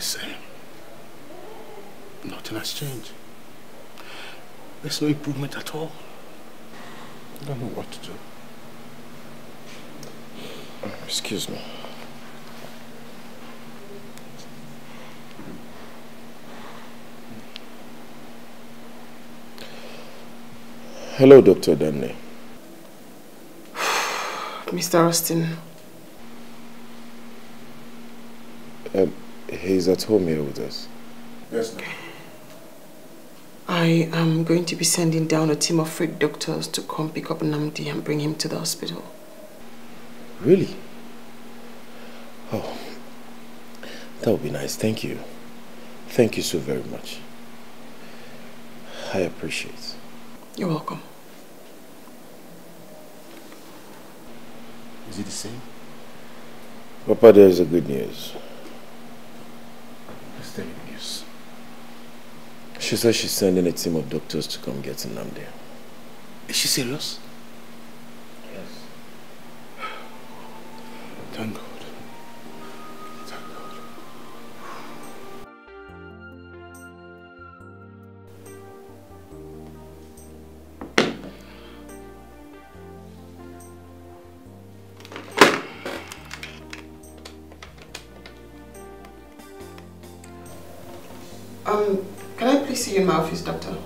same. Nothing has changed. There's no improvement at all. I don't know what to do. Excuse me. Hello, Dr. Danley. Mr. Austin. He's at home here with us. Yes, ma'am. I am going to be sending down a team of freak doctors to come pick up Namdi and bring him to the hospital. Really? Oh, that would be nice. Thank you. Thank you so very much. I appreciate it. You're welcome. Is it the same? Papa, there's a good news. What's the news? She says she's sending a team of doctors to come get Nnamdi. Is she serious? Yes. Thank God. Thank God. Can I please see you in my office, doctor?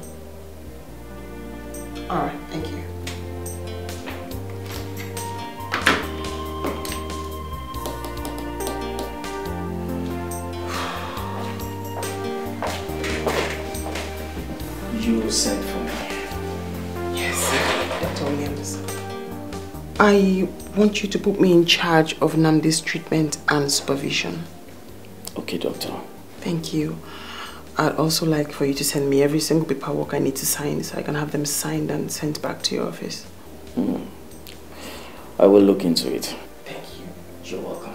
Alright, thank you. You sent for me. Yes, Dr. Williams. I want you to put me in charge of Nnamdi's treatment and supervision. Okay, doctor. Thank you. I'd also like for you to send me every single paperwork I need to sign so I can have them signed and sent back to your office. I will look into it. Thank you. You're welcome.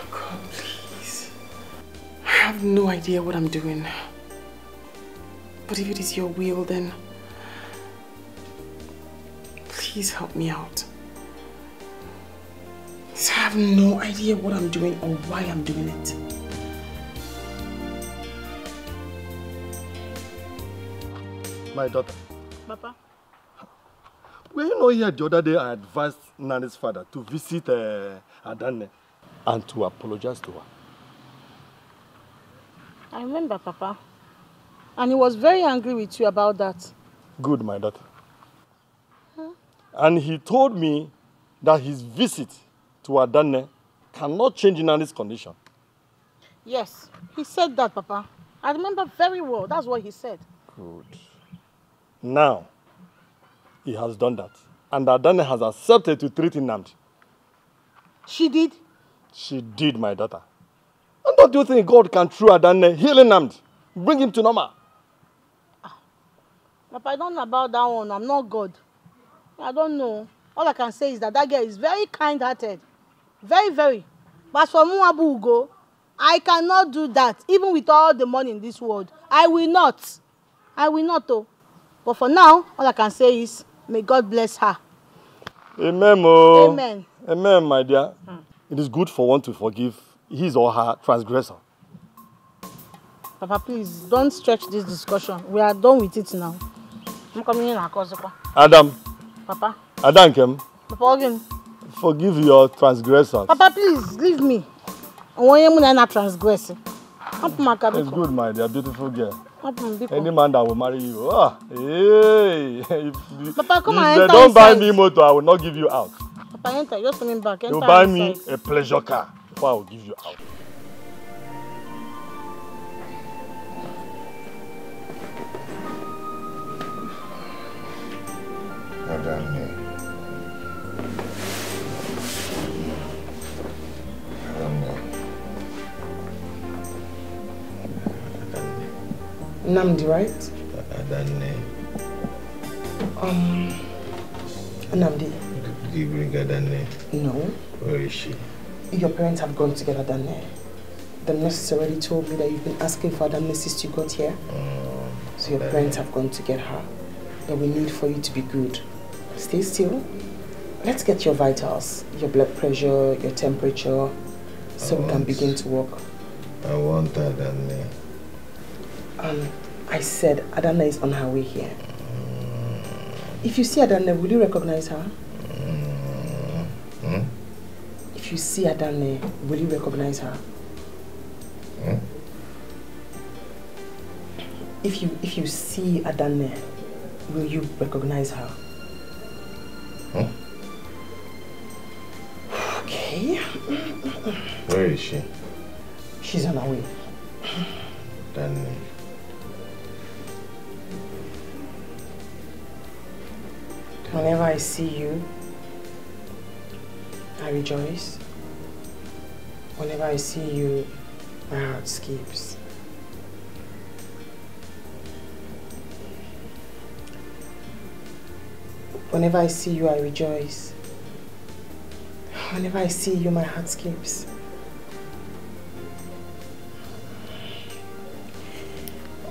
God, please. I have no idea what I'm doing. But if it is your will, then please help me out. I have no idea what I'm doing or why I'm doing it. My daughter. Papa? Were you not here the other day I advised Nani's father to visit Adane and to apologize to her? I remember, Papa. And he was very angry with you about that. Good, my daughter. And he told me that his visit to Adane cannot change Nani's condition. Yes, he said that, Papa. I remember very well. That's what he said. Good. Now, he has done that. And Adane has accepted to treat Nnamdi. She did? She did, my daughter. And don't you think God can, through Adane, heal Nnamdi? Bring him to normal? Papa, I don't know about that one. I'm not God. I don't know. All I can say is that girl is very kind-hearted. Very, very. But for Muabu Ugo, I cannot do that. Even with all the money in this world. I will not. I will not, though. But for now, all I can say is, may God bless her. Amen, oh. Amen. Amen, my dear. It is good for one to forgive his or her transgressor. Papa, please, don't stretch this discussion. We are done with it now. I'm coming in. Adam. Papa. Adam, Kem. Papa, again. Forgive your transgressors. Papa, please, leave me. I want you to transgress. It's good, my dear, beautiful girl. Any man that will marry you. Oh, hey. Papa, come on, if enter they don't buy inside. me motor, I will not give you out. Papa, enter. You're coming back. Enter You buy inside. me a pleasure car before I will give you out. Nnamdi, right? Adane. Nnamdi. Did you bring Adane? No. Where is she? Your parents have gone to get Adane. The nurses already told me that you've been asking for Adane since you got here. So your parents have gone to get her. But we need for you to be good. Stay still. let's get your vitals, your blood pressure, your temperature, so we can begin to work. I want Adane. I said Adana is on her way here. If you see Adana, will you recognize her? If you see Adana, will you recognize her? If you see Adana, will you recognize her? Okay. Where is she? She's on her way. Adane. Whenever I see you, I rejoice. Whenever I see you, my heart skips. Whenever I see you, I rejoice. Whenever I see you, my heart skips.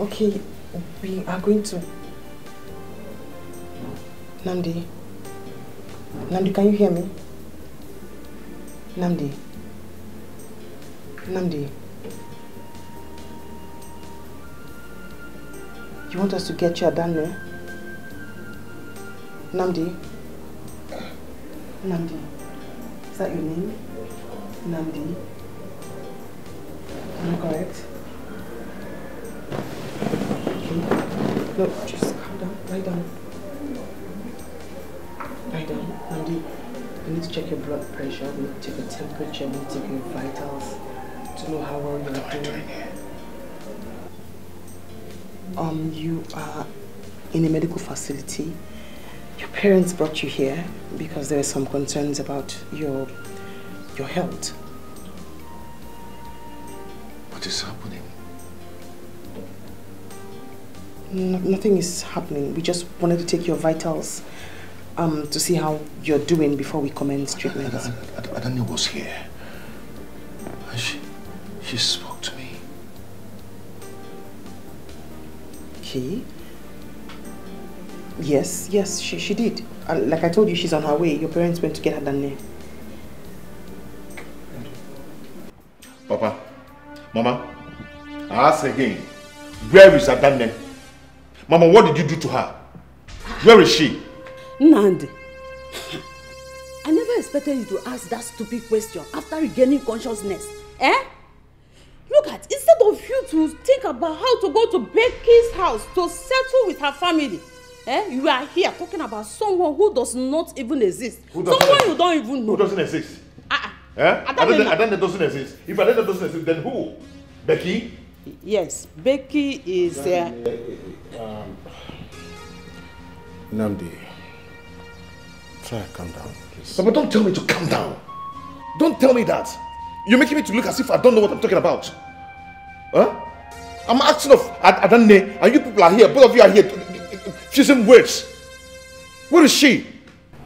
Okay, we are going to... Namdi, can you hear me? Namdi. You want us to get you Adane? Namdi? Is that your name? Namdi? Am I correct? Okay. No, just calm down. Lie down. Namdi, we need to check your blood pressure, we need to check your temperature, we need to check your vitals to know how well you are doing. You are in a medical facility. Your parents brought you here because there were some concerns about your health. What is happening? Nothing is happening. We just wanted to take your vitals to see how you're doing before we commence treatment. Adane was here. She spoke to me. Okay. Yes, she did. Like I told you, she's on her way. Your parents went to get her done there. Papa, Mama, I ask again, where is Adane? Mama, what did you do to her? Where is she? Nandi, I never expected you to ask that stupid question after regaining consciousness. Look at, instead of you to think about how to go to Becky's house to settle with her family, you are here talking about someone who does not even exist. Someone you don't even know. Who doesn't exist? Adane doesn't exist. If Adane doesn't exist, then who? Becky? Yes, Becky is... Namdi, try to calm down, please. But don't tell me to calm down. Don't tell me that. You're making me to look as if I don't know what I'm talking about. I'm asking of Adane, and you people are here, both of you are here, fusing words. Where is she?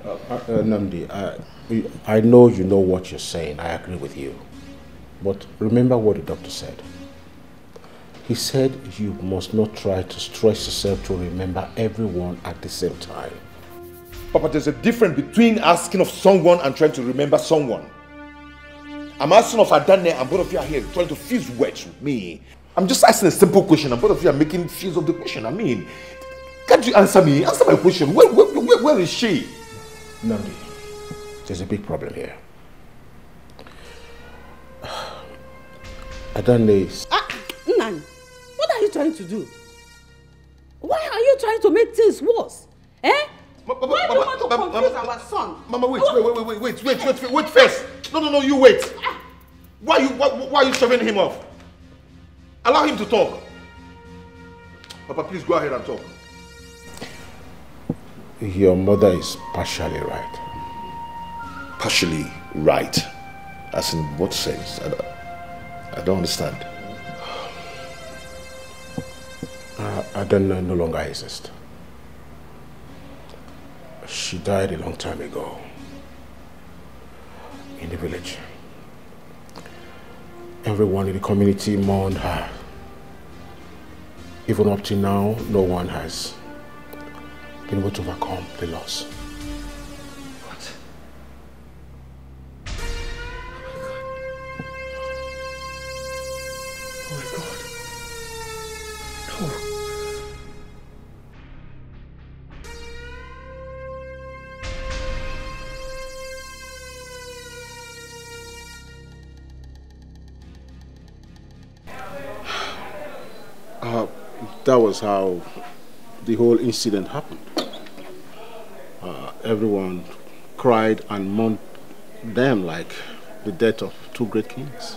Namdi, I know you know what you're saying. I agree with you. But remember what the doctor said. He said you must not try to stress yourself to remember everyone at the same time. Papa, there's a difference between asking of someone and trying to remember someone. I'm asking of Adane, and both of you are here trying to fuse words with me. I'm just asking a simple question, and both of you are making fuse of the question. I mean, can't you answer me? Answer my question. Where is she? Namdi, there's a big problem here. Adane is... Nan, what are you trying to do? Why are you trying to make things worse? Why do you want to confuse our son? Mama, wait first. No, you wait. Why are you shoving him off? Allow him to talk. Papa, please go ahead and talk. Your mother is partially right. Partially right? As in what sense? I don't understand. Adana no longer exists. She died a long time ago in the village. Everyone in the community mourned her. Even up to now, no one has been able to overcome the loss. What? that was how the whole incident happened. Everyone cried and mourned them like the death of two great kings.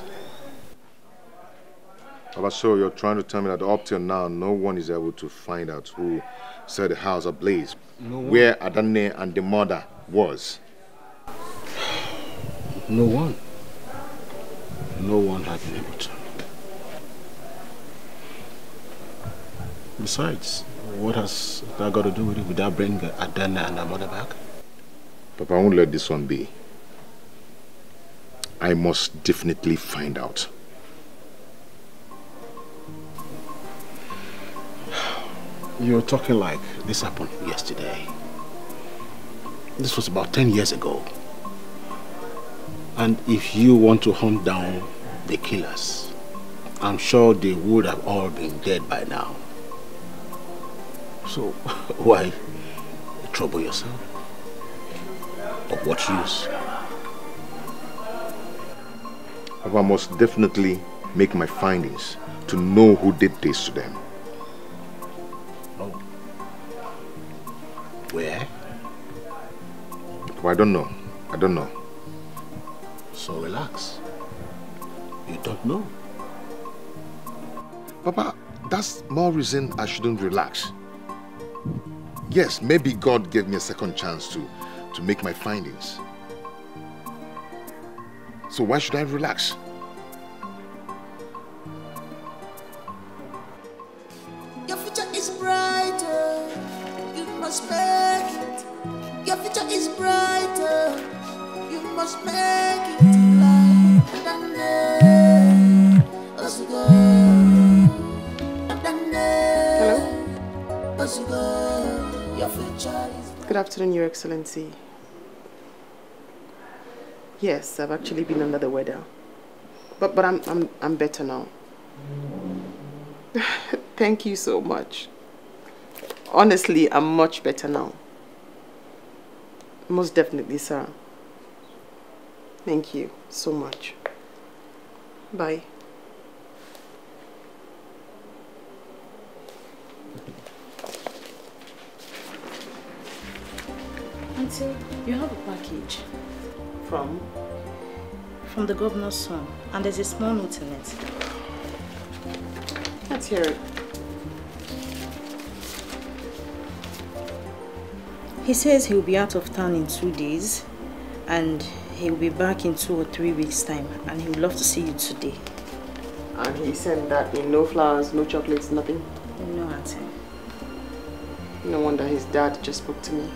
Papa, so you're trying to tell me that up till now, no one is able to find out who set the house ablaze, where Adane and the mother was? No one. No one had been able to. Besides, what has that got to do with it without bringing Adane and her mother back? Papa, I won't let this one be. I must definitely find out. You're talking like this happened yesterday. This was about 10 years ago. And if you want to hunt down the killers, I'm sure they would have all been dead by now. So why trouble yourself? Of what use? I must definitely make my findings to know who did this to them. Oh. Where? I don't know. I don't know. So relax. You don't know. Papa, that's more reason I shouldn't relax. Yes, maybe God gave me a second chance to make my findings. So why should I relax? Your future is brighter. You must make it. Your future is brighter. You must make it. Hello? Good afternoon, Your Excellency. Yes, I've actually been under the weather. But I'm better now. Thank you so much. Honestly, I'm much better now. Most definitely, sir. Thank you so much. Bye. Auntie, you have a package. From? From the governor's son, and there's a small note in it. Let's hear it. He says he'll be out of town in 2 days, and he'll be back in 2 or 3 weeks' time, and he would love to see you today. And he sent that in no flowers, no chocolates, nothing? No, Auntie. No wonder his dad just spoke to me.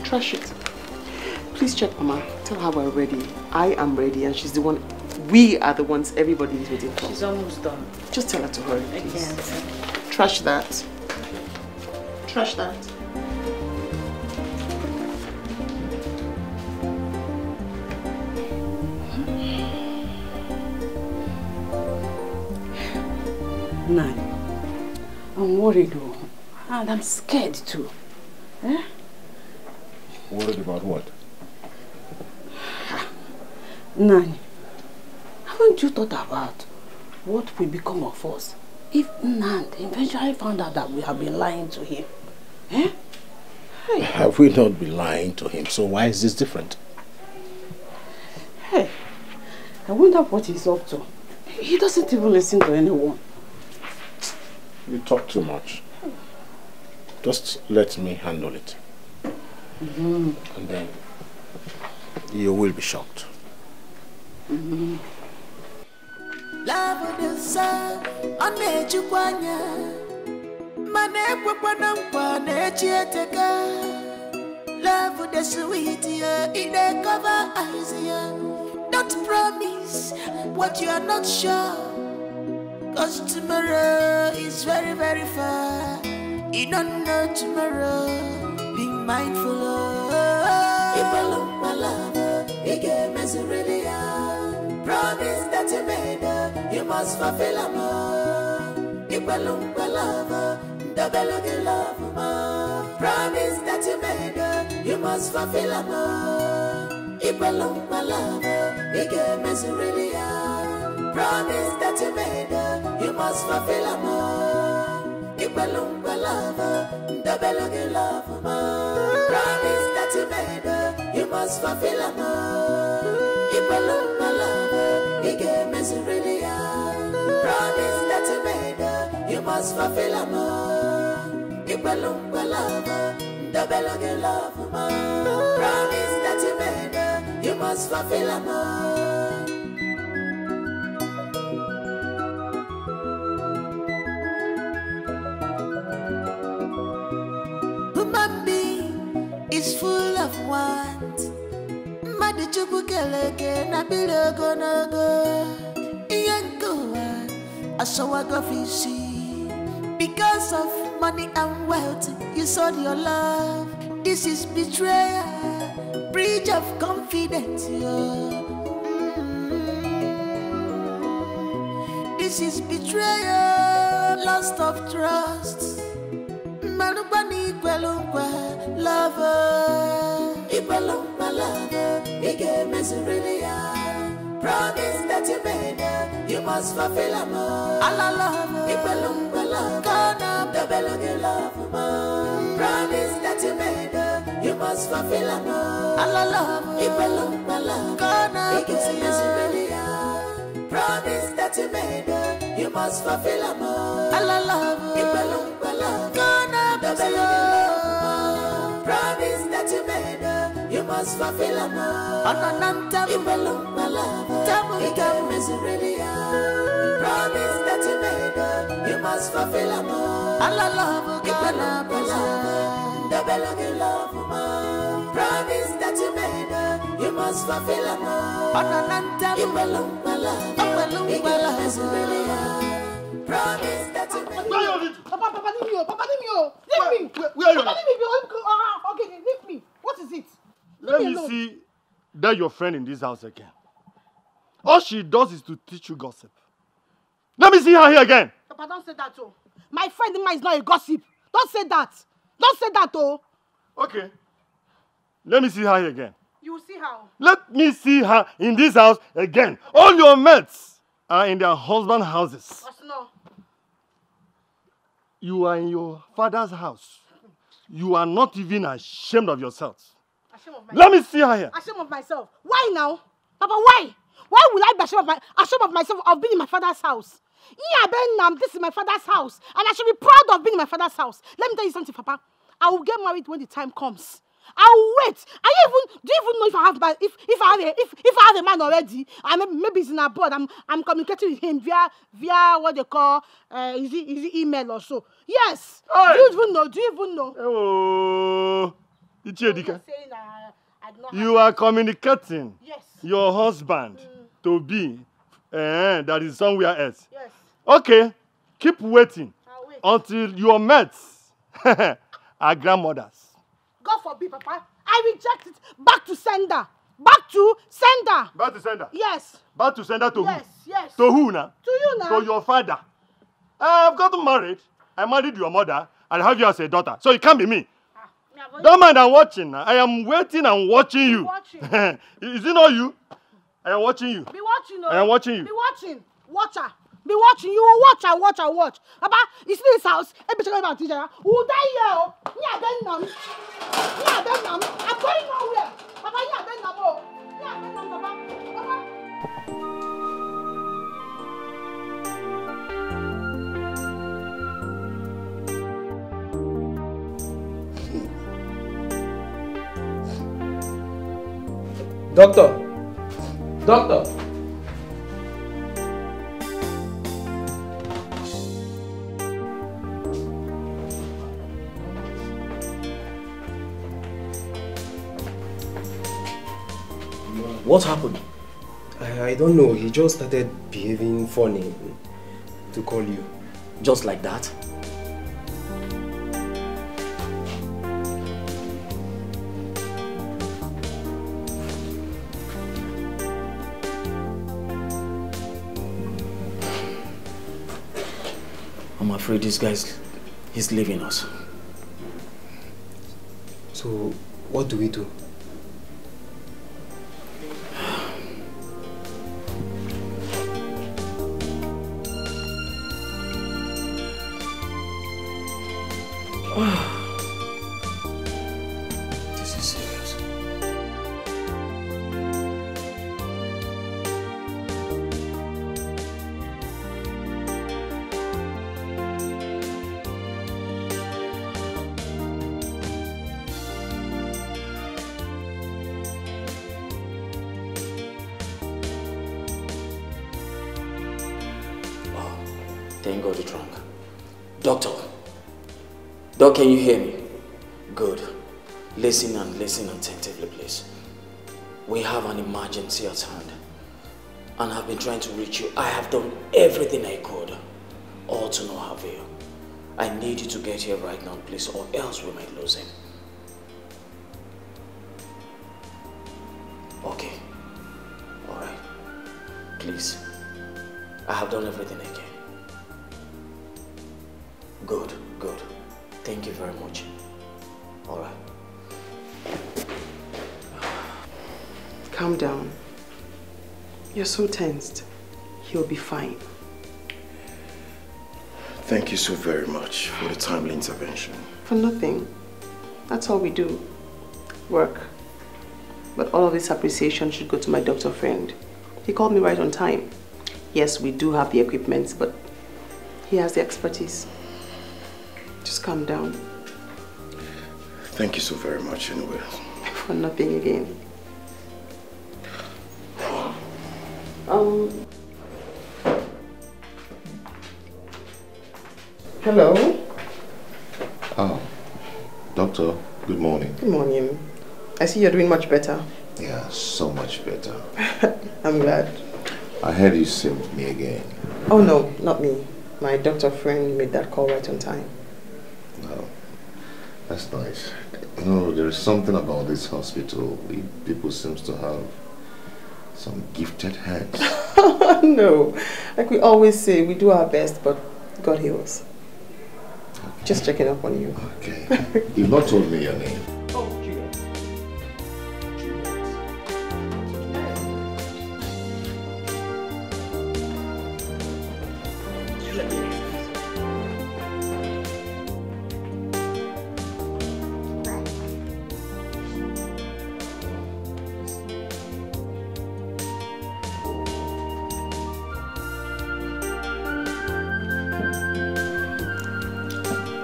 Trash it. Please check Mama. Tell her we're ready. I am ready, and she's the one. We are the ones everybody is waiting for. She's almost done. Just tell her to hurry, please. Okay, Auntie. Trash that. Trash that. Nan, I'm worried though, and I'm scared too. Eh? Worried about what? Nan, haven't you thought about what will become of us if Nand eventually found out that we have been lying to him? Eh? Hey. Have we not been lying to him? So why is this different? Hey, I wonder what he's up to. He doesn't even listen to anyone. You talk too much. Just let me handle it. And then you will be shocked. Love the sun, on Nejuquanya. Manepwanampa, Nechiateka. Love the sweet in the cover eyes. Don't promise what you are not sure. Cause tomorrow is very, very far. You don't know tomorrow. Be mindful of my love. You gave me promise that you made. You must fulfill a love. Promise that you made. You must fulfill a love. You gave me promise that you made. You must fulfill a Ibelunga lover, Dabeloge love, promise that you made her, you must fulfill her. Ibelunga lover, Ige Mesuridia, promise that you made her, you must fulfill her. Ibelunga lover, Dabeloge love, promise that you made her, you must fulfill her. Human being is full of want. Madichubukeleke na bilogo nogo. Iyangoa asawagafisi. Because of money and wealth, you sold your love. This is betrayal, breach of confidence. This is betrayal, loss of trust. Malubani Quelumba, lover. Ipalumba lover, Ige Mesuridia. Promise that you made her, you must fulfill her. Allah lover, Ipalumba lover, Kana, Dabeloge lover. Promise that you made her, you must fulfill her. Allah lover, Ipalumba lover, Kana, Ige Mesuridia. Promise that you made her, you must fulfill her. Allah lover, Ipalumba lover, Kana, Dabeloge lover. Promise that you made her, you must fulfill her. Anananta, Ipalumba lover, Ige Mesuridia. Promise that you made her, you must fulfill her. Allah lover, Ipalumba lover, Dabeloge lover. Promise that you made her, you must fulfill her. Anananta, Ipalumba lover, Ige Mesuridia. Promise that you made her. Papa, leave me. Where are you? Papa, leave me. Okay, leave me. What is it? Let me see that your friend in this house again. All she does is to teach you gossip. Let me see her here again. Papa, don't say that, oh. My friend Ima is not a gossip. Don't say that. Don't say that, oh. Okay. Let me see her here again. You will see how. Let me see her in this house again. All your mates are in their husband's houses. No. You are in your father's house. You are not even ashamed of yourselves. Ashamed of myself. Let me see her here. Ashamed of myself. Why now? Papa, why? Why will I be ashamed of myself of being in my father's house? This is my father's house. And I should be proud of being in my father's house. Let me tell you something, Papa. I will get married when the time comes. I will wait. Do you even know if I have a man already? Maybe he's in abroad. I'm communicating with him via what they call is it email or so. Yes. Hey. Do you even know? Oh, you're saying you are communicating. Yes. Your husband to be that is somewhere else. Yes. Okay. Keep waiting. I'll wait. Until your mates are grandmothers. God forbid, Papa. I reject it. Back to sender. Back to sender. Back to sender? Yes. Back to sender to who? Yes. To who now? To you now. To your father. I've gotten married. I married your mother. I have you as a daughter. So it can't be me. Don't mind, I'm watching. I am waiting and watching you. Is it not you? I am watching you. Be watching. I am watching you. Be watching. Watcher. Be watching. You will watch and watch and watch. Papa, you see this house? Every time I'm teacher, who die here? I'm going nowhere. Papa, Papa. Doctor. What happened? I don't know. He just started behaving funny to call you. Just like that? I'm afraid this guy he's leaving us. So, what do we do? This is serious. Thank God you're drunk. Doctor. Doc, can you hear me? Good. Listen attentively, please. We have an emergency at hand. And I've been trying to reach you. I have done everything I could. All to no avail. I need you to get here right now, please, or else we might lose him. Okay. Alright. Please. I have done everything I can. Good, good. Thank you very much. All right. Calm down. You're so tensed. He'll be fine. Thank you so very much for the timely intervention. For nothing. That's all we do. Work. But all of this appreciation should go to my doctor friend. He called me right on time. Yes, we do have the equipment, but he has the expertise. Just calm down. Thank you so very much anyway. For nothing again. Hello? Oh, doctor, good morning. Good morning. I see you're doing much better. Yeah, so much better. I'm glad. I heard you sent me again. Oh no, not me. My doctor friend made that call right on time. No, that's nice. You know, there is something about this hospital. People seem to have some gifted hands. No, like we always say, we do our best, but God heals. Okay. Just checking up on you. Okay. You've not told me your name. Oh, Juliet.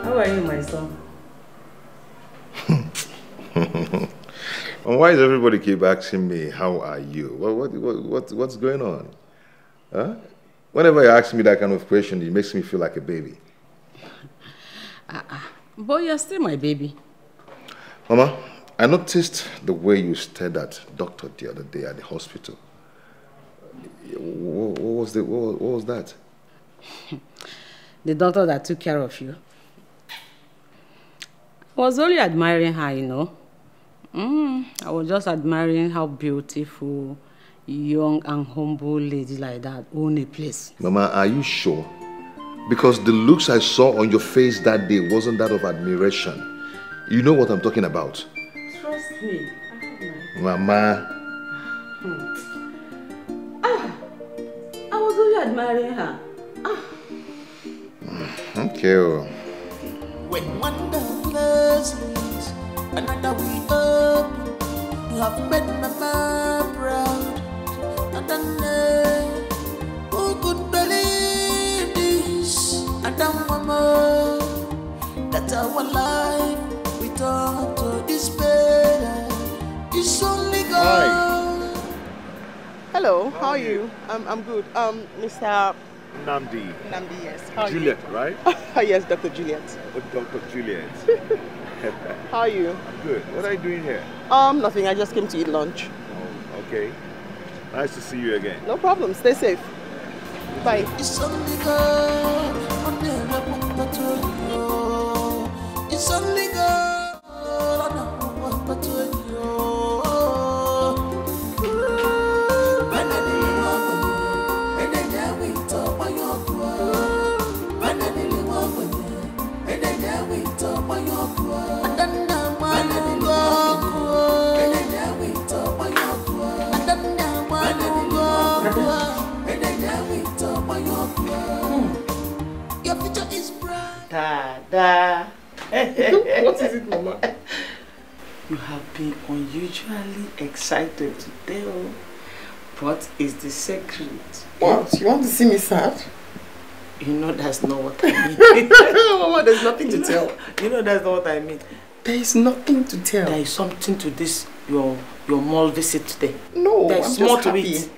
How are you, my son? And why does everybody keep asking me, how are you? What's going on? Huh? Whenever you ask me that kind of question, it makes me feel like a baby. But you're still my baby. Mama, I noticed the way you stared at doctor the other day at the hospital. What was that? The doctor that took care of you. I was only admiring her, you know. I was just admiring how beautiful, young and humble lady like that own a place. Mama, are you sure? Because the looks I saw on your face that day wasn't that of admiration. You know what I'm talking about. Trust me. Mama. I was only admiring her. Okay. When one does another we up, you have made mama proud. And then who could believe this? And then mama, that our life we turn to despair. It's only God. Hello, how are you? I'm good. Mr. Namdi. Namdi, yes. How are Juliet, you? right? Yes, Dr. Juliet. Oh, Dr. Juliet. How are you? I'm good. What are you doing here? Nothing. I just came to eat lunch. Oh, okay. Nice to see you again. No problem. Stay safe. Bye. It's only God. It's only God. Dada. What is it, Mama? You have been unusually excited today. What is the secret? What? You want to see me sad? You know that's not what I mean. Mama, there's nothing to tell. You know that's not what I mean. There is nothing to tell. There is something to this, your mall visit today. No, there's I'm more just to happy. it.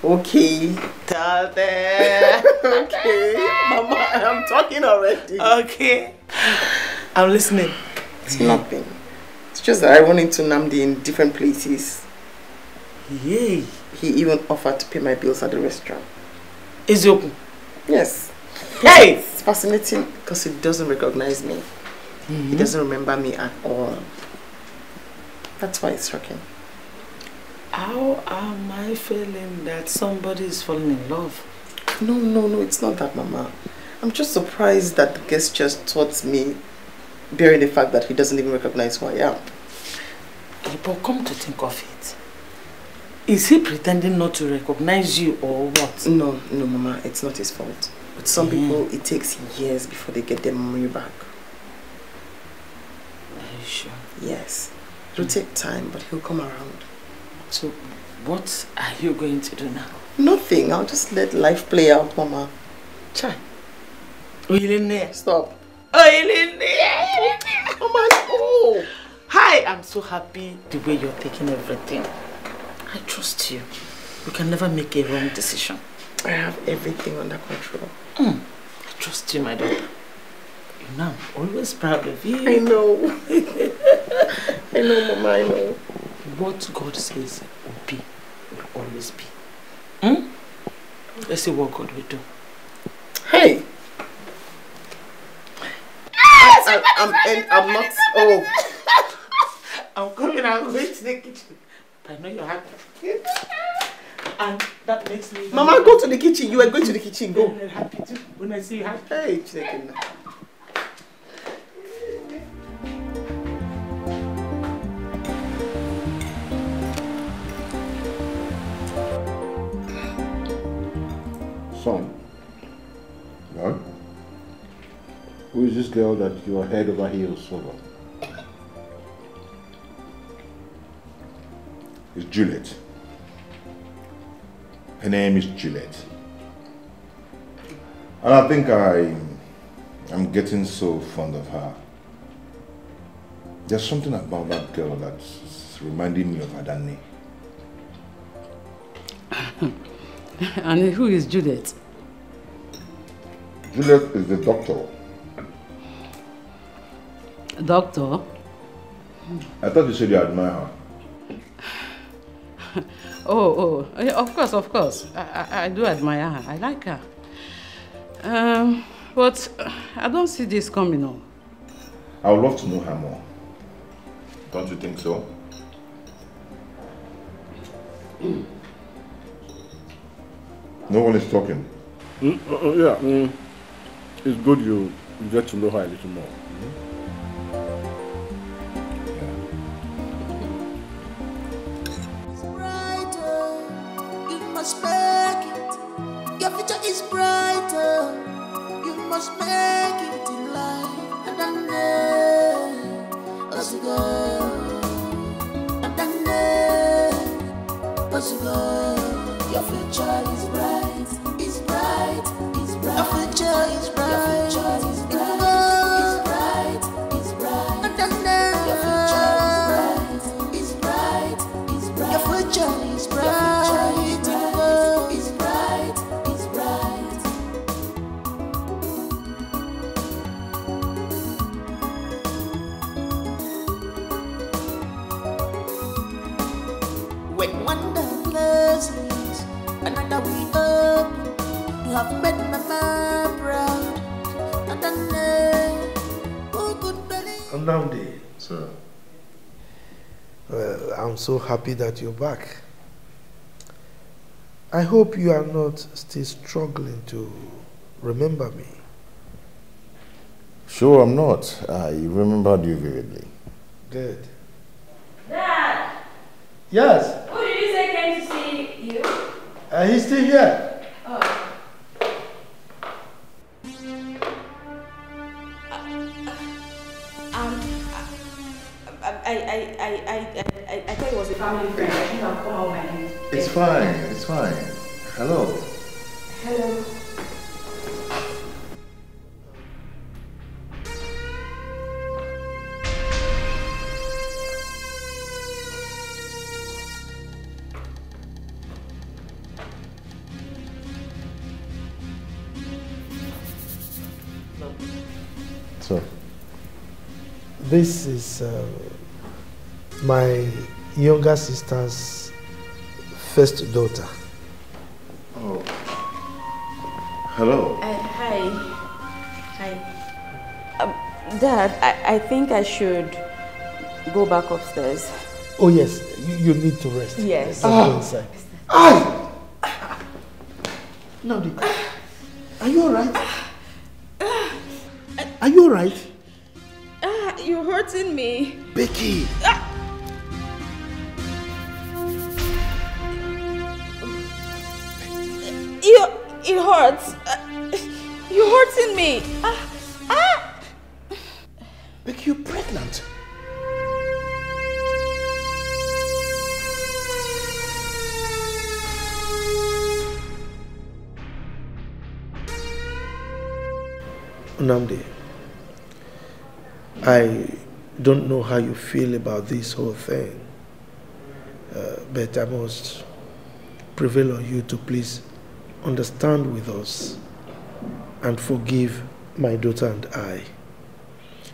Okay. Tell them. Okay. Mama, I'm talking already. Okay. I'm listening. It's nothing. It's just that I run into Namdi in different places. Yay. He even offered to pay my bills at the restaurant. Is he open? Yes. Hey! It's fascinating because he doesn't recognize me. He doesn't remember me at all. That's why it's shocking. How am I feeling that somebody is falling in love? No, it's not that, Mama. I'm just surprised that the guest just taught me, bearing the fact that he doesn't even recognize who I am. But come to think of it, is he pretending not to recognize you or what? No, Mama, it's not his fault. With some people, it takes years before they get their memory back. Are you sure? Yes. It'll take time, but he'll come around. So, what are you going to do now? Nothing. I'll just let life play out, Mama. Chai. Oyeline. Stop. Oyeline. Mama, oh. Hi, I'm so happy the way you're taking everything. I trust you. You can never make a wrong decision. I have everything under control. I trust you, my daughter. You know, I'm always proud of you. I know. I know, Mama, I know. What God says will be, will always be. Let's see what God will do. Hey! I'm not. Oh. I'm coming, I'm going to the kitchen. I know you're happy. And that makes me... Mama, go to the kitchen. You are going to the kitchen. Go. I'm happy too. When I see you happy. Hey, chicken. Son, what? Who is this girl that you are head over heels over? It's Juliet. Her name is Juliet. And I think I'm getting so fond of her. There's something about that girl that's reminding me of Adani. And who is Juliet? Juliet is the doctor. Doctor? I thought you said you admire her. Oh, of course. I do admire her. I like her. But I don't see this coming on. I would love to know her more. Don't you think so? No one is talking. It's good you get to know her a little more. Your future is brighter. You must make it in life. And then as you go, and then as you go, your future is bright. It's bright. It's bright. Your future is bright. Your future is bright. It's bright. It's bright. And then your future is bright. It's bright. It's bright. Your future is bright. Another we up, you have made Mama proud. And then, who could believe? Nnamdi. Sir. Well, I'm so happy that you're back. I hope you are not still struggling to remember me. Sure, I'm not. I remembered you vividly. Good. Dad! Yes? Who did you say came to see you? He's still here. Oh. I thought it was a family friend. I shouldn't have come out my end. It's fine, it's fine. Hello. Hello. So, this is my younger sister's first daughter. Oh. Hello. Hi. Dad, I think I should go back upstairs. Oh yes, you need to rest. Yes. Go inside. Nandi, are you alright? Are you alright? You're hurting me. Becky! It hurts. You're hurting me. Becky, you're pregnant. Nnamdi, I don't know how you feel about this whole thing, but I must prevail on you to please understand with us and forgive my daughter and I.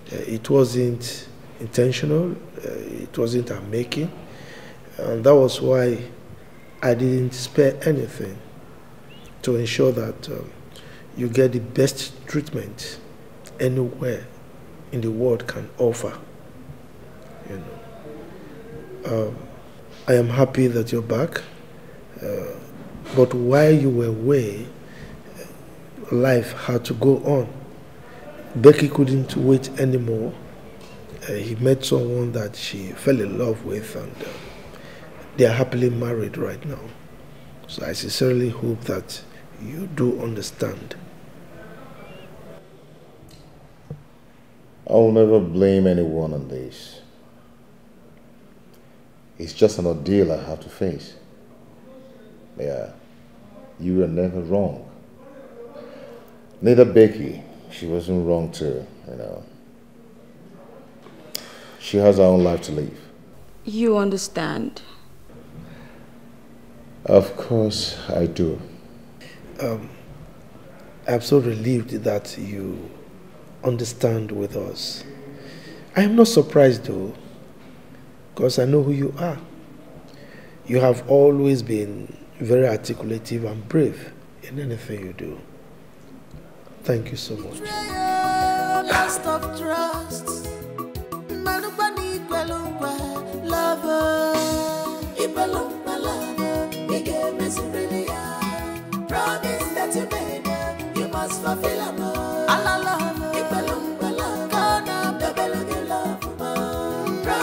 It wasn't intentional, it wasn't our making, and that was why I didn't spare anything to ensure that you get the best treatment anywhere in the world can offer. You know, I am happy that you're back, but while you were away, life had to go on. Becky couldn't wait anymore. He met someone that she fell in love with, and they are happily married right now. So I sincerely hope that you do understand. I will never blame anyone on this. It's just an ordeal I have to face. Yeah, you were never wrong. Neither Becky, she wasn't wrong too, you know. She has her own life to live. You understand? Of course I do. I'm so relieved that you understand with us. I am not surprised though, because I know who you are. You have always been very articulative and brave in anything you do. Thank you so much. Lost of trust. Promise that you made, you must fulfill a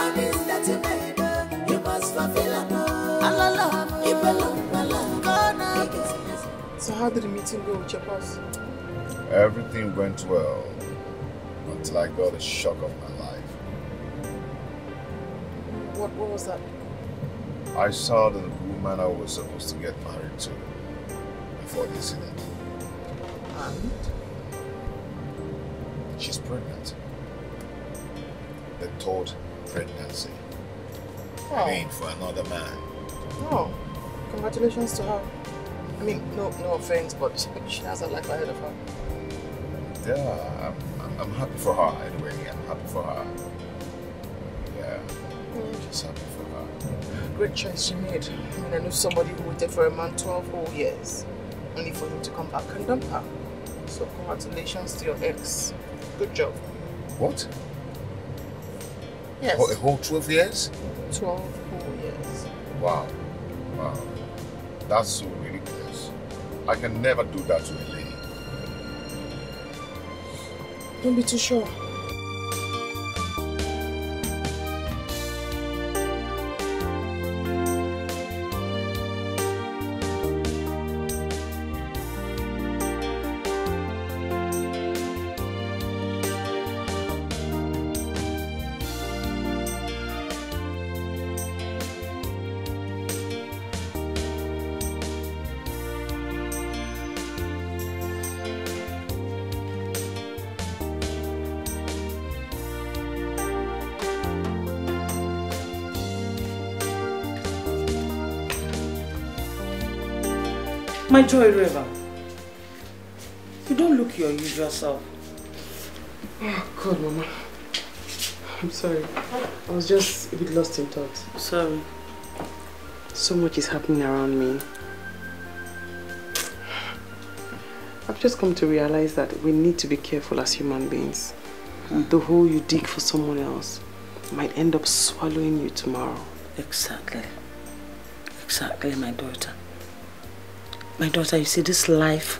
promise that you made, you must fulfill a So how did the meeting go with your boss? Everything went well until I got a shock of my life. What was that? I saw the woman I was supposed to get married to before the incident. And? She's pregnant. The third pregnancy. Oh. I mean, for another man. Oh, congratulations to her. I mean, no offense, but she has a life ahead of her. Yeah, I'm happy for her anyway. I'm happy for her. Yeah, just happy for her. Great choice she made. I mean, I know somebody who waited for a man 12 whole years, only for him to come back and dump her. So congratulations to your ex. Good job. What? Yes. A whole 12 years? 12 whole years. Wow. Wow. That's so ridiculous. I can never do that to a lady. Don't be too sure. My Joy River, you don't look your usual self. Oh, God, Mama. I'm sorry. I was just a bit lost in thought. Sorry. So much is happening around me. I've just come to realize that we need to be careful as human beings. The hole you dig for someone else might end up swallowing you tomorrow. Exactly. Exactly, my daughter. My daughter, you see, this life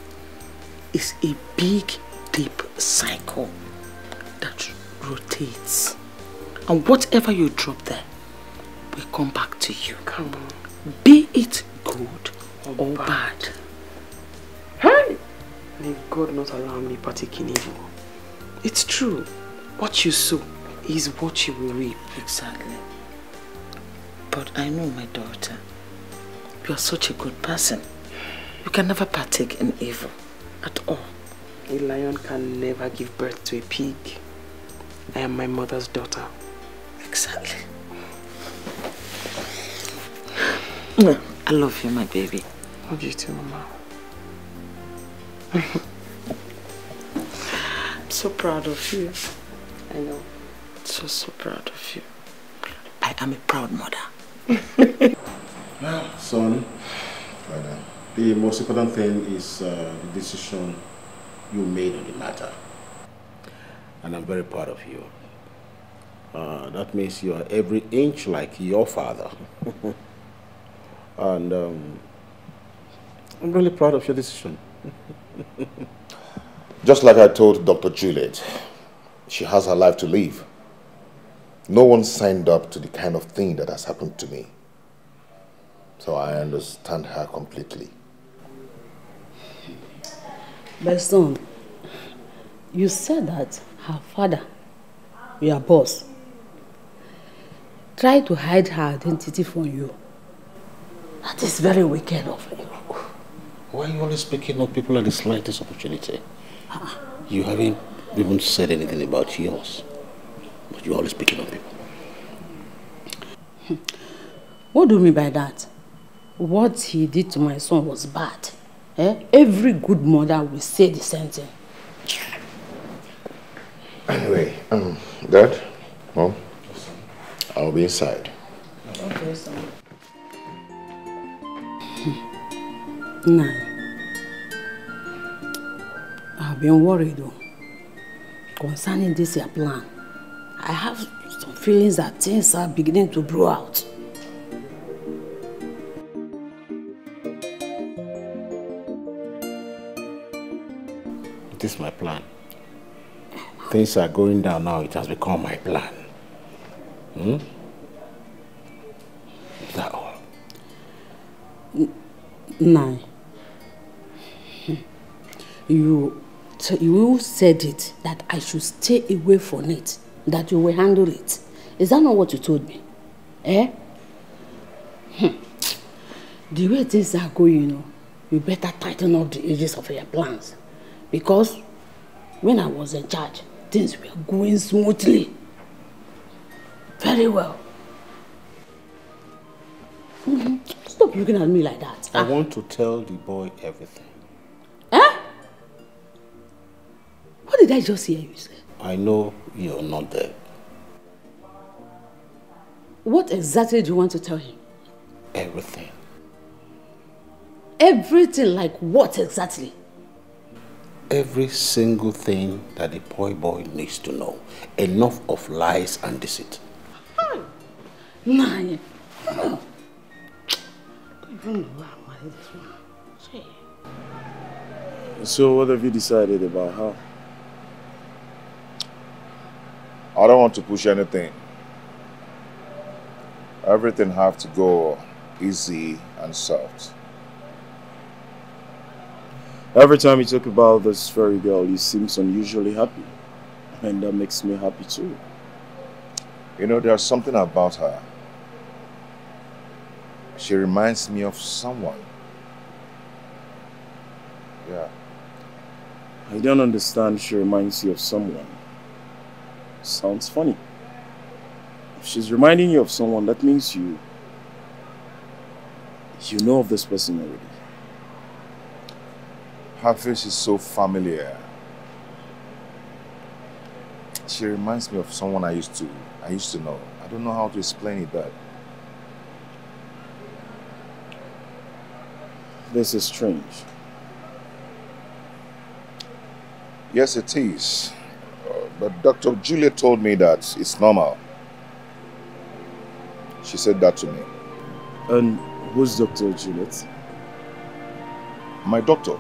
is a big, deep cycle that rotates. And whatever you drop there will come back to you. Come on. Be it good or bad. Hey! May God not allow me partake in evil. It's true. What you sow is what you will reap. Exactly. But I know, my daughter, you are such a good person. You can never partake in evil at all. A lion can never give birth to a pig. I am my mother's daughter. Exactly. I love you, my baby. Love you too, Mama. I'm so proud of you. I know. So proud of you. I am a proud mother. Well, son, the most important thing is the decision you made on the matter. And I'm very proud of you. That means you are every inch like your father. And I'm really proud of your decision. Just like I told Dr. Juliet, she has her life to live. No one signed up to the kind of thing that has happened to me. So I understand her completely. But son, you said that her father, your boss, tried to hide her identity from you. That is very wicked of him. Why are you always speaking of people at the slightest opportunity? You haven't even said anything about yours, but you're always speaking of people. What do you mean by that? What he did to my son was bad. Every good mother will say the same thing. Anyway, Dad, Mom, I'll be inside. Okay, son. Nah. I've been worried though. Concerning this your plan. I have some feelings that things are beginning to blow out. This is my plan. Things are going down now. It has become my plan. Is that all? Nah. You said it, that I should stay away from it, that you will handle it. Is that not what you told me? The way things are going, you better tighten up the edges of your plans. Because when I was in charge, things were going smoothly. Very well. Stop looking at me like that. I want to tell the boy everything. What did I just hear you say? I know you're not there. What exactly do you want to tell him? Everything. Everything like what exactly? Every single thing that the boy needs to know. Enough of lies and deceit. Nah. So what have you decided about her? I don't want to push anything. Everything have to go easy and soft. Every time you talk about this fairy girl, you seem unusually happy. And that makes me happy too. You know, there's something about her. She reminds me of someone. Yeah. I don't understand she reminds you of someone. Sounds funny. If she's reminding you of someone, that means you know of this person already. Her face is so familiar. She reminds me of someone I used to know. I don't know how to explain it, but this is strange. Yes, it is. But Dr. Juliet told me that it's normal. She said that to me. And who's Dr. Juliet? My doctor.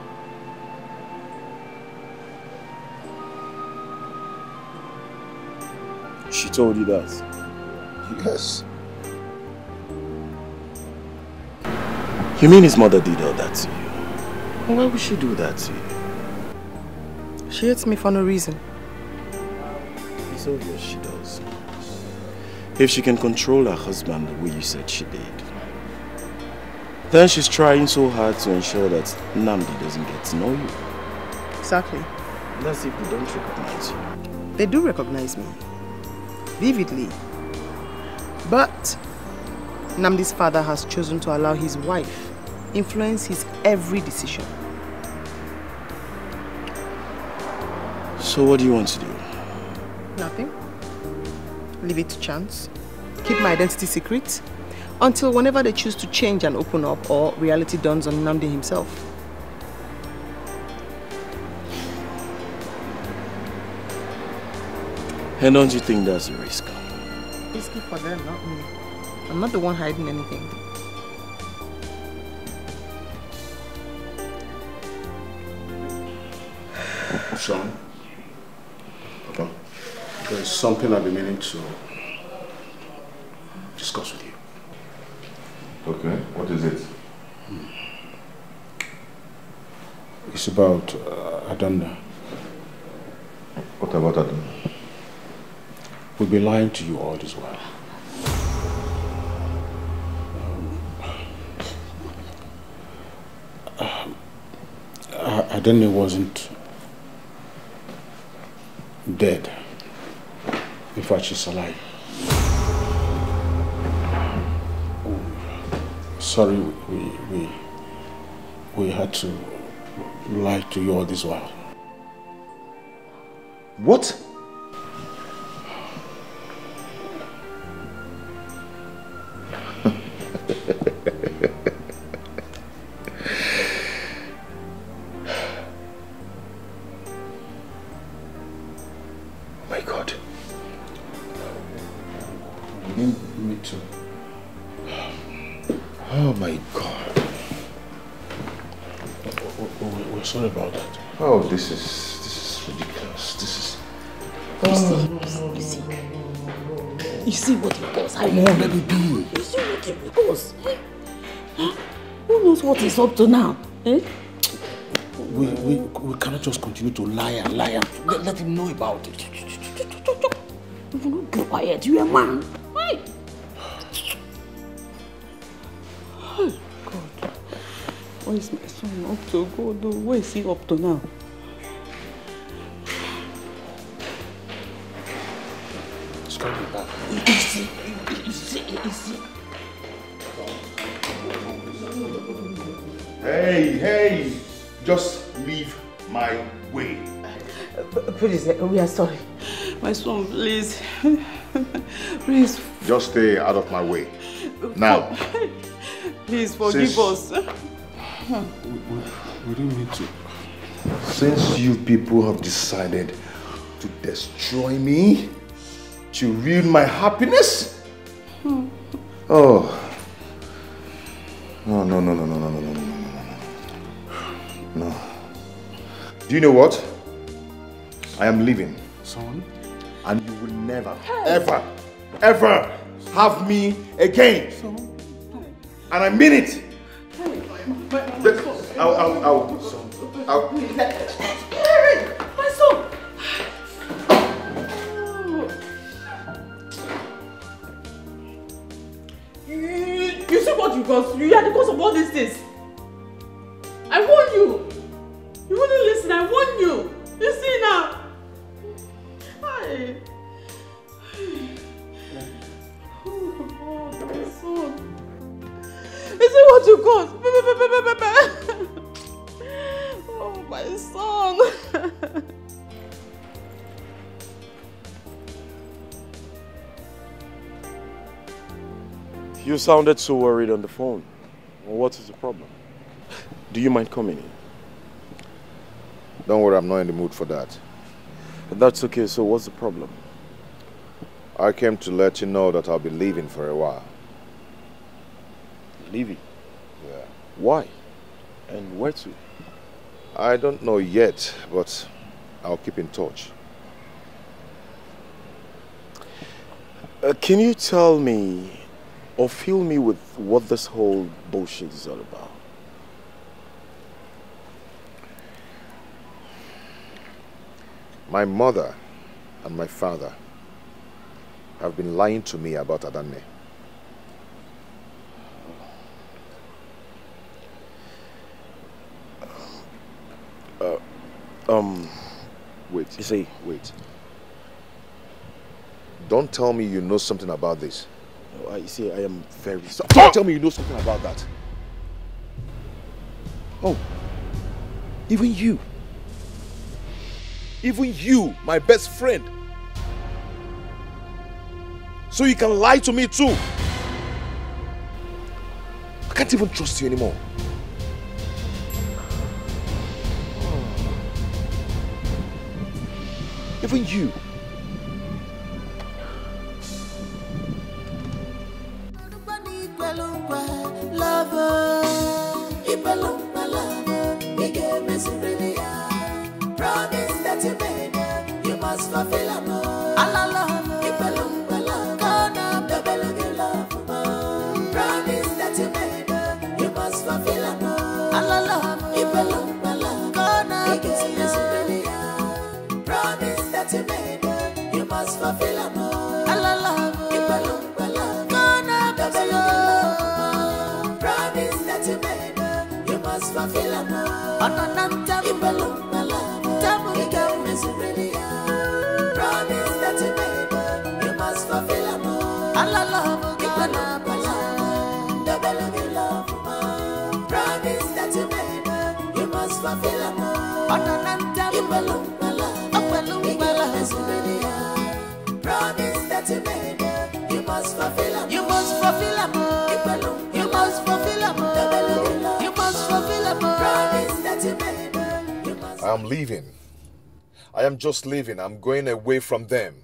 She told you that? Yes. You mean his mother did all that to you? Why would she do that to you? She hates me for no reason. It's obvious she does. If she can control her husband the way you said she did, then she's trying so hard to ensure that Nnamdi doesn't get to know you. Exactly. That's if they don't recognize you. They do recognize me. Vividly. But Nnamdi's father has chosen to allow his wife influence his every decision. So what do you want to do? Nothing. Leave it to chance. Keep my identity secret until whenever they choose to change and open up or reality dawns on Nnamdi himself. And don't you think that's a risk? Risky for them, not me. I'm not the one hiding anything. Sean, Papa, there's something I've been meaning to discuss with you. Okay, what is it? It's about Adana. What about Adana? We've been lying to you all this while. Adana wasn't dead. In fact, she's alive. Sorry, we had to lie to you all this while. What? My God. Me too. Oh my God. We're sorry about that. Oh, this is ridiculous. This is... You see what it was? Come on, let it be. You see what it was? Who knows what he's up to now? Eh? We cannot just continue to lie and lie and let him know about it. You will not be quiet. You're a man. Why? Oh, God. What is my son up to? God, where is he up to now? It's coming back. Easy. Hey, just leave my way. Please, we are sorry. My son, please. Please. Just stay out of my way. Now. Please forgive us. We didn't mean to. Since you people have decided to destroy me, to ruin my happiness? Oh. No. No. Do you know what? I am leaving. Son? And you will never, ever have me again. Son? And I mean it. I'll My son! You see what you caused? You are the cause of all these things. I warned you. You wouldn't listen. I warned you. You see now. Hi. Oh, my son. You see what you caused? Oh my You sounded so worried on the phone. What is the problem? Do you mind coming in? Don't worry, I'm not in the mood for that. That's okay, so what's the problem? I came to let you know that I'll be leaving for a while. Leaving? Yeah. Why? And where to? I don't know yet, but I'll keep in touch. Can you tell me or fill me with what this whole bullshit is all about? My mother and my father have been lying to me about Adanne. Wait. You say, wait. Don't tell me you know something about this. No, I say I am very sorry. Don't tell me you know something about that. Oh, even you. Even you, my best friend. So you can lie to me too. I can't even trust you anymore. Even you. Promise that you made, you must fulfill a more. Allah love, promise that you made, you must fulfill a more. Allah love, promise that you made, you must fulfill a more. Allah love, promise that you made, you must fulfill a more. Promise that you made, you must fulfill a more. Allah love, promise that you made, you must fulfill a more. Promise that you made, you must fulfill a more. You must fulfill a more. You must fulfill a more. You must fulfill a more. Promise that you made, you must. I'm leaving. I am just leaving. I'm going away from them.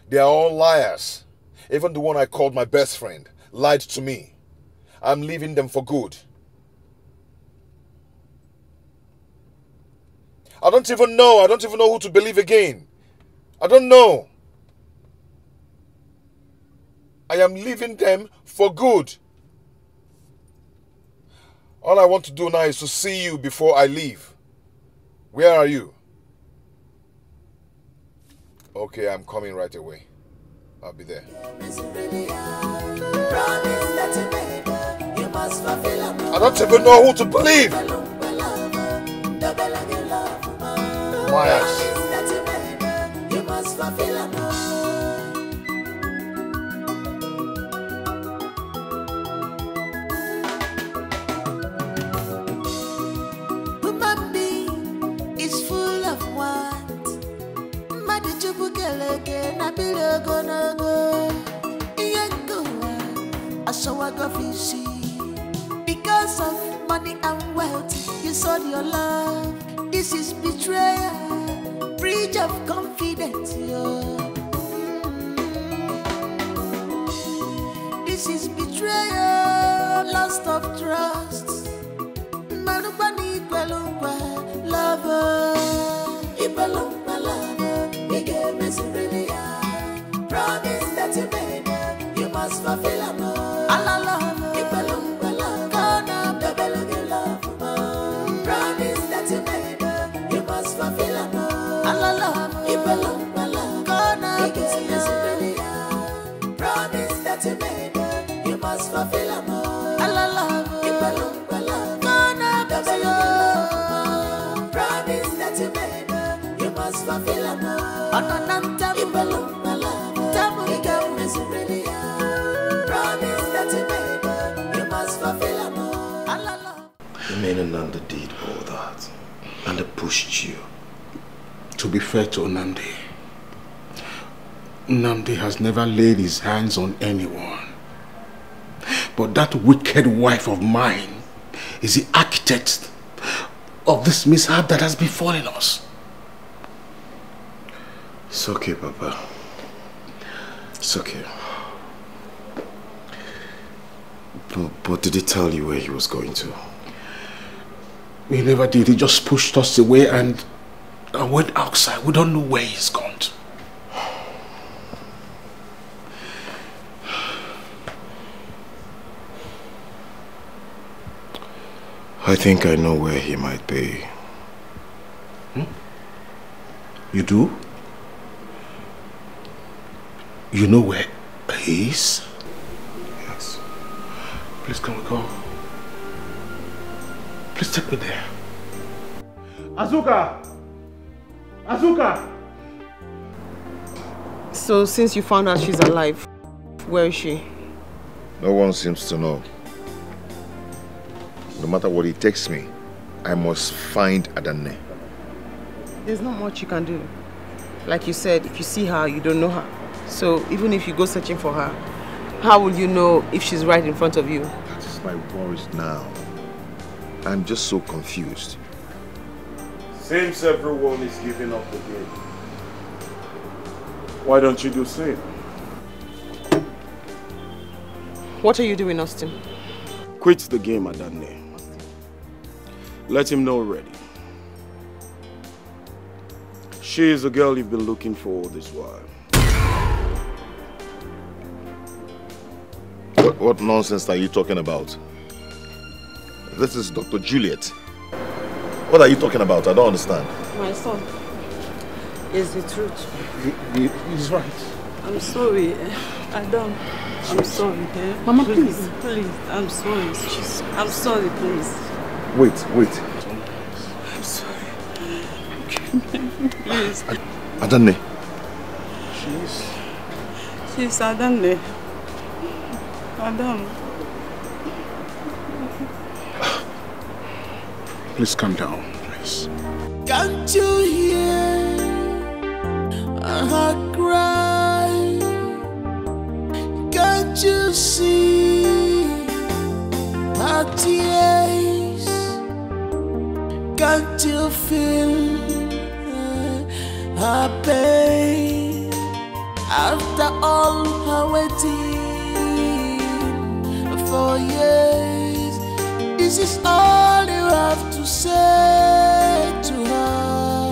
They are all liars. Even the one I called my best friend lied to me. I'm leaving them for good. I don't even know who to believe again. I don't know. I am leaving them for good. All I want to do now is to see you before I leave. Where are you? Okay, I'm coming right away. I'll be there. I don't even know who to believe. Liars. Because of money and wealth, you sold your love. This is betrayal, breach of confidence. This is betrayal, loss of trust. Lover, promise that you made, you must fulfill a more. Allah love, promise that you made, you must fulfill a more. Allah love, promise that you made, you must fulfill a more. Allah love, promise that you made, you must fulfill a more. Promise that you made, you must fulfill a more. The men and Nanda did all that, and they pushed you. To be fair to Nandi, Nnamdi has never laid his hands on anyone. But that wicked wife of mine is the architect of this mishap that has befallen us. It's okay, Papa. It's okay. But did he tell you where he was going to? He never did. He just pushed us away and went outside. We don't know where he's gone to. I think I know where he might be. You do? You know where he is? Yes. Please, can we go? Please take me there. Azuka! Azuka! So since you found out she's alive, where is she? No one seems to know. No matter what it takes me, I must find Adanne. There's not much you can do. Like you said, if you see her, you don't know her. So even if you go searching for her, how will you know if she's right in front of you? That is my worries now. I'm just so confused. Seems everyone is giving up the game. Why don't you do the same? What are you doing, Austin? Quit the game, Adanne. Let him know already. She is the girl you've been looking for all this while. What nonsense are you talking about? This is Dr. Juliet. What are you talking about? I don't understand. My son, is the truth. He's right. I'm sorry, Adam. I'm sorry. Mama, please. Please, I'm sorry. I'm sorry, please. Wait. I'm sorry. Please. Adanne. She's Adanne. Adam. Please calm down, please. Can't you hear her cry? Can't you see her tears? Can't you feel her pain? After all her waiting for years, this is all you have to say to her.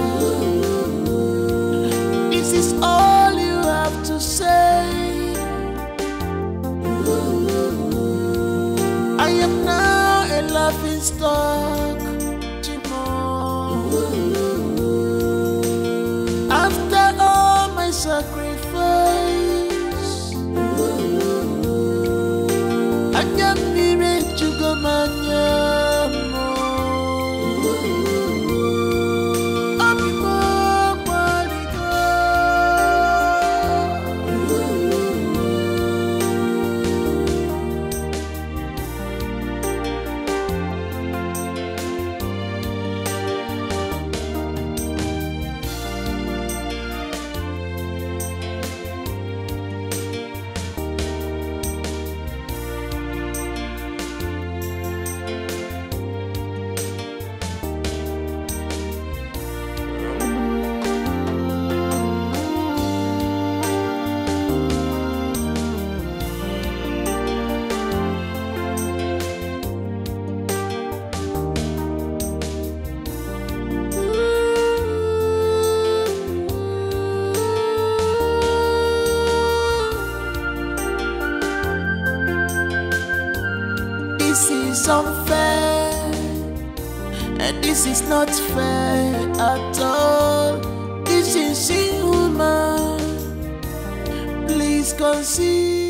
This is all you have to say. I am now a laughing stock, after all my sacrifice, I can't be rich to go This is unfair, and this is not fair at all. This is inhuman. Please consider.